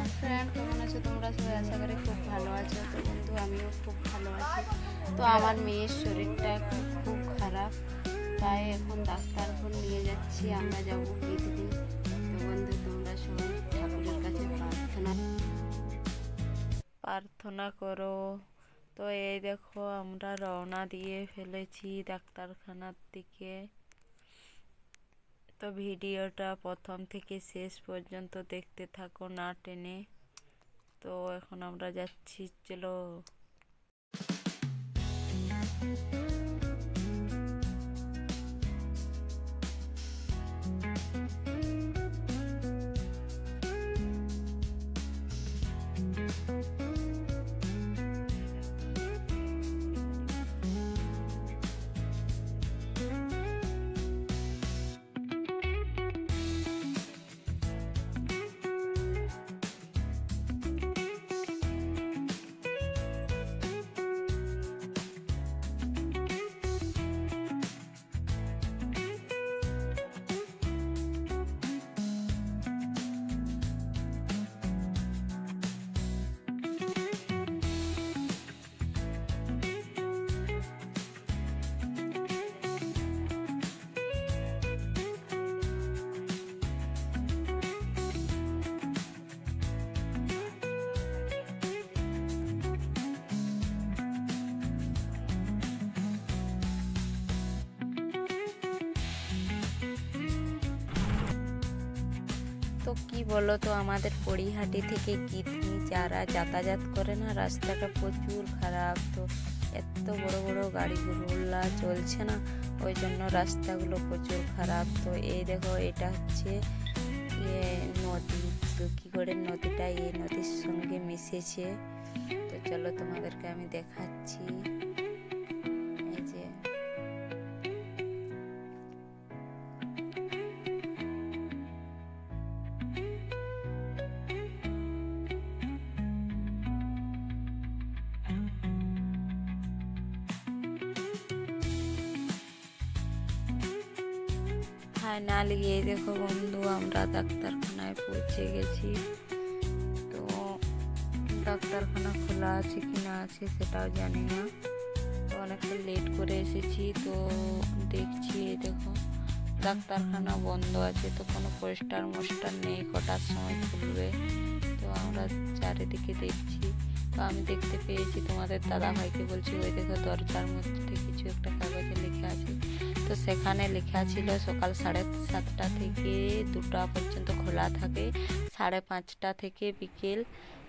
Hello friend, কেমন আছো তোমরা সবাই? আশা করি খুব ভালো আছো। তো বন্ধু, আমিও খুব ভালো আছি। তো আমার মেয়ের শরীরটা এখন খুব খারাপ, তাই এখন ডাক্তারখানা নিয়ে যাচ্ছি। আমরা যাবো পিকনিক। তো বন্ধু, তোমরা সবাই ঠাকুরের কাছে প্রার্থনা করো। তো এই দেখো, আমরা রওনা দিয়ে ফেলেছি ডাক্তারখানার দিকে। তো ভিডিওটা প্রথম থেকে শেষ পর্যন্ত দেখতে থাকো না টেনে। তো এখন আমরা যাচ্ছি, চলো। তো কি বলো তো, আমাদের পড়িহাটি থেকে গিধনি যারা যাতায়াত করে না, রাস্তাটা প্রচুর খারাপ। তো এত বড় বড় গাড়িগুলো চলছে না, ওই জন্য রাস্তাগুলো প্রচুর খারাপ। তো এই দেখো, এটা হচ্ছে নদী। দুঃখীগড়ের নদীটা এই নদীর সঙ্গে মিশেছে। তো চলো, তোমাদেরকে আমি দেখাচ্ছি। এই যে ফাইনালি এই দেখো বন্ধু, আমরা ডাক্তারখানায় পৌঁছে গেছি। তো ডাক্তারখানা খোলা আছে কি না আছে সেটাও জানি না। তো অনেকটা লেট করে এসেছি। তো দেখছি, এই দেখো ডাক্তারখানা বন্ধ আছে। তো কোনো পোস্টার মোস্টার নেই কটার সময় খুলবে। তো আমরা চারিদিকে দেখছি। তো আমি দেখতে পেয়েছি, তোমাদের দাদা ভাইকে বলছি, ওই দেখো দরজার মধ্যে কিছু একটা কাগজে লেখা আছে। তো সেখানে লেখা ছিল সকাল 7:30 থেকে 2টা পর্যন্ত খোলা থাকে, 5:30 থেকে বিকেল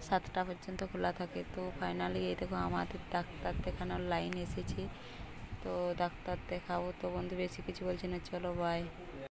7টা পর্যন্ত খোলা থাকে। তো ফাইনালি এই দেখো, আমাদের ডাক্তার দেখানোর লাইন এসেছে। তো ডাক্তার দেখাবো। তো বন্ধু, বেশি কিছু বলছি না, চলো বাই।